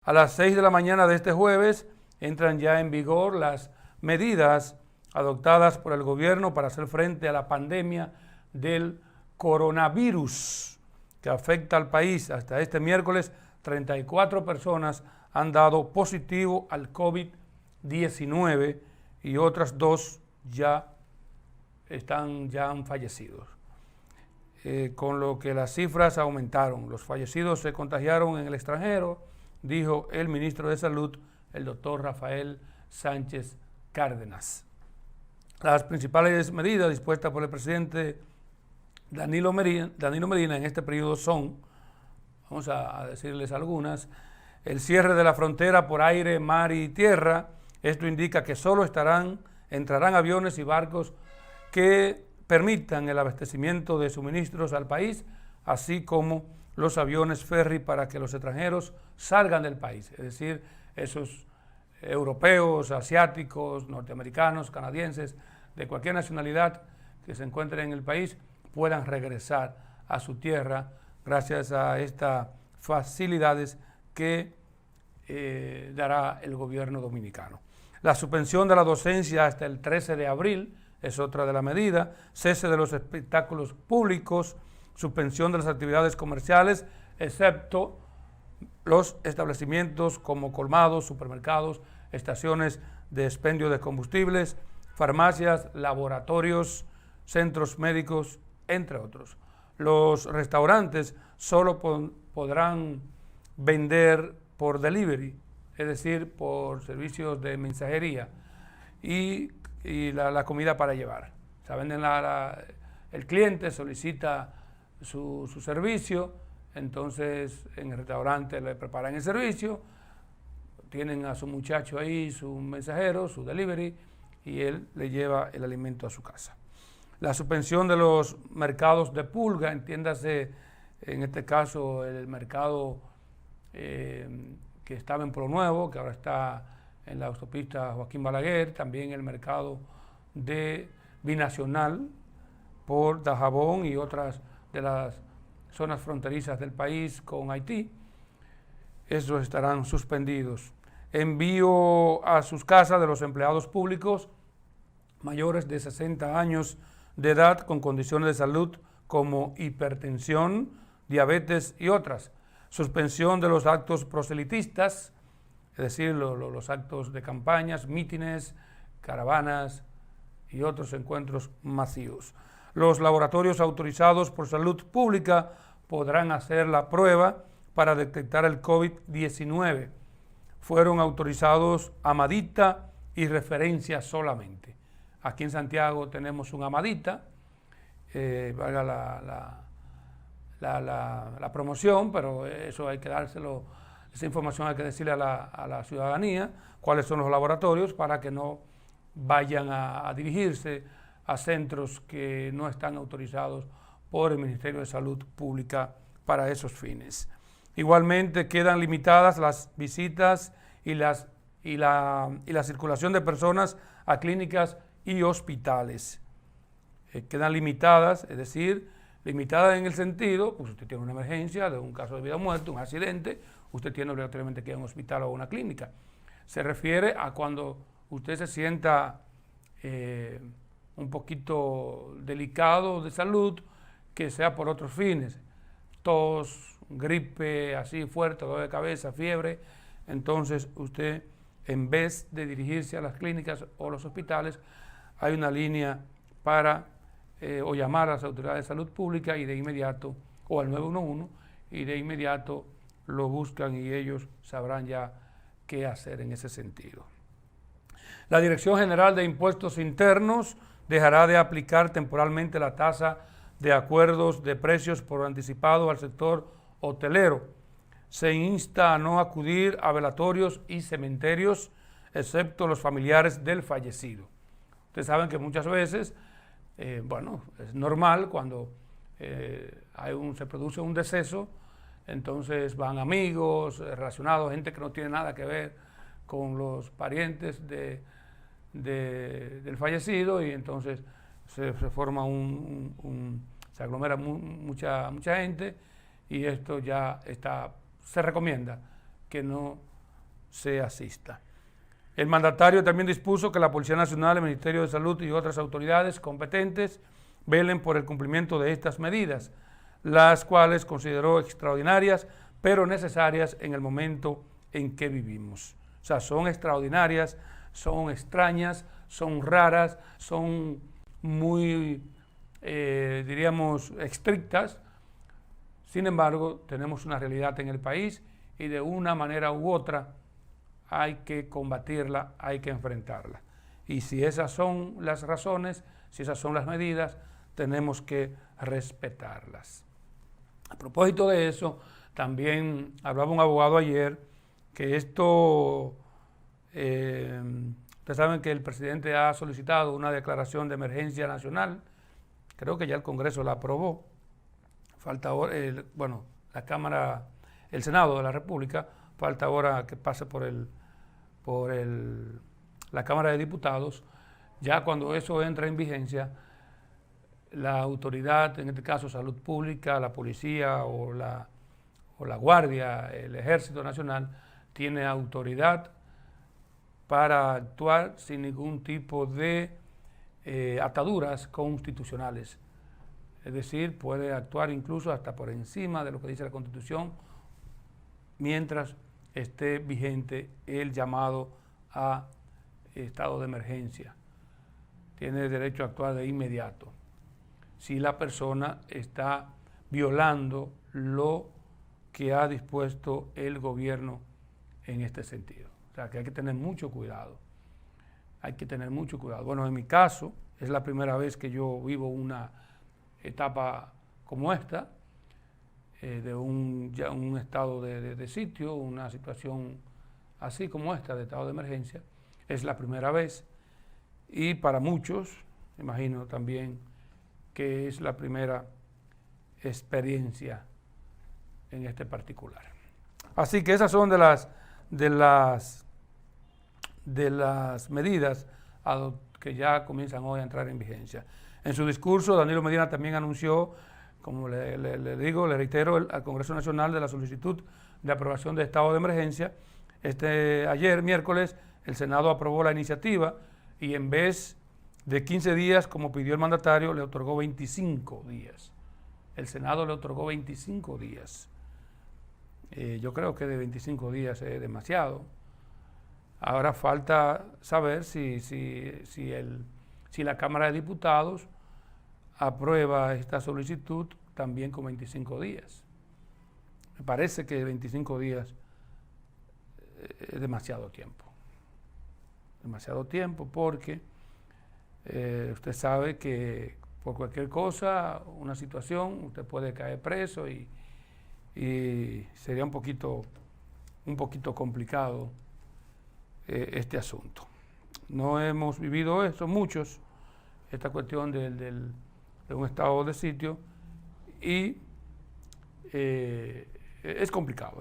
A las 6 de la mañana de este jueves entran ya en vigor las medidas adoptadas por el gobierno para hacer frente a la pandemia del coronavirus que afecta al país. Hasta este miércoles, 34 personas han dado positivo al COVID-19 y otras 2 ya han fallecido. Con lo que las cifras aumentaron. Los fallecidos se contagiaron en el extranjero, dijo el ministro de Salud, el doctor Rafael Sánchez Cárdenas. Las principales medidas dispuestas por el presidente Danilo Medina en este periodo son, vamos a decirles algunas: el cierre de la frontera por aire, mar y tierra. Esto indica que solo entrarán aviones y barcos que permitan el abastecimiento de suministros al país, así como los aviones ferry para que los extranjeros salgan del país, es decir, esos europeos, asiáticos, norteamericanos, canadienses, de cualquier nacionalidad que se encuentren en el país, puedan regresar a su tierra gracias a estas facilidades que dará el gobierno dominicano. La suspensión de la docencia hasta el 13 de abril es otra de las medidas, cese de los espectáculos públicos, suspensión de las actividades comerciales, excepto los establecimientos como colmados, supermercados, estaciones de expendio de combustibles, farmacias, laboratorios, centros médicos, entre otros. Los restaurantes solo podrán vender por delivery, es decir, por servicios de mensajería y la comida para llevar. O sea, el cliente solicita su servicio, entonces en el restaurante le preparan el servicio, tienen a su muchacho ahí, su mensajero, su delivery, y él le lleva el alimento a su casa. La suspensión de los mercados de pulga, entiéndase en este caso el mercado que estaba en Pueblo Nuevo, que ahora está en la autopista Joaquín Balaguer, también el mercado de Binacional por Dajabón y otras de las zonas fronterizas del país con Haití. Esos estarán suspendidos. Envío a sus casas de los empleados públicos mayores de 60 años de edad con condiciones de salud como hipertensión, diabetes y otras. Suspensión de los actos proselitistas, es decir, los actos de campañas, mítines, caravanas y otros encuentros masivos. Los laboratorios autorizados por salud pública podrán hacer la prueba para detectar el COVID-19. Fueron autorizados Amadita y Referencia solamente. Aquí en Santiago tenemos un Amadita, valga la promoción, pero eso hay que dárselo, esa información hay que decirle a la ciudadanía cuáles son los laboratorios para que no vayan a dirigirse a centros que no están autorizados por el Ministerio de Salud Pública para esos fines. Igualmente quedan limitadas las visitas y la circulación de personas a clínicas y hospitales. Quedan limitadas, es decir, limitadas en el sentido, pues usted tiene una emergencia de un caso de vida o muerte, un accidente, usted tiene obligatoriamente que ir a un hospital o a una clínica. Se refiere a cuando usted se sienta un poquito delicado de salud, que sea por otros fines, tos, gripe así fuerte, dolor de cabeza, fiebre, entonces usted, en vez de dirigirse a las clínicas o los hospitales, hay una línea para o llamar a las autoridades de salud pública y de inmediato, o al 911, y de inmediato lo buscan y ellos sabrán ya qué hacer en ese sentido. La Dirección General de Impuestos Internos dejará de aplicar temporalmente la tasa de acuerdos de precios por anticipado al sector hotelero. Se insta a no acudir a velatorios y cementerios, excepto los familiares del fallecido. Ustedes saben que muchas veces, es normal cuando se produce un deceso, entonces van amigos, relacionados, gente que no tiene nada que ver con los parientes del fallecido, y entonces se forma se aglomera mucha gente, y esto ya se recomienda que no se asista. El mandatario también dispuso que la Policía Nacional, el Ministerio de Salud y otras autoridades competentes velen por el cumplimiento de estas medidas, las cuales consideró extraordinarias, pero necesarias en el momento en que vivimos. O sea, son extraordinarias, son extrañas, son raras, son muy, diríamos, estrictas. Sin embargo, tenemos una realidad en el país y de una manera u otra hay que combatirla, hay que enfrentarla. Y si esas son las razones, si esas son las medidas, tenemos que respetarlas. A propósito de eso, también hablaba un abogado ayer que esto, ustedes saben que el presidente ha solicitado una declaración de emergencia nacional, creo que ya el Congreso la aprobó, falta ahora, la Cámara, el Senado de la República, falta ahora que pase por la Cámara de Diputados. Ya cuando eso entra en vigencia, la autoridad, en este caso Salud Pública, la Policía o la Guardia, el Ejército Nacional, tiene autoridad para actuar sin ningún tipo de ataduras constitucionales. Es decir, puede actuar incluso hasta por encima de lo que dice la Constitución mientras esté vigente el llamado a estado de emergencia. Tiene derecho a actuar de inmediato si la persona está violando lo que ha dispuesto el gobierno en este sentido. O sea, que hay que tener mucho cuidado. Hay que tener mucho cuidado. Bueno, en mi caso, es la primera vez que yo vivo una etapa como esta, de un estado de sitio, una situación así como esta, de estado de emergencia. Es la primera vez y para muchos, imagino también, que es la primera experiencia en este particular. Así que esas son de las medidas que ya comienzan hoy a entrar en vigencia. En su discurso, Danilo Medina también anunció, como le reitero, al Congreso Nacional de la solicitud de aprobación de estado de emergencia. Ayer, miércoles, el Senado aprobó la iniciativa y en vez de 15 días, como pidió el mandatario, le otorgó 25 días. El Senado le otorgó 25 días. Yo creo que de 25 días es demasiado. Ahora falta saber si la Cámara de Diputados aprueba esta solicitud también con 25 días. Me parece que 25 días es demasiado tiempo. Demasiado tiempo porque usted sabe que por cualquier cosa, una situación, usted puede caer preso y sería un poquito complicado este asunto. No hemos vivido eso, muchos, esta cuestión de un estado de sitio y es complicado.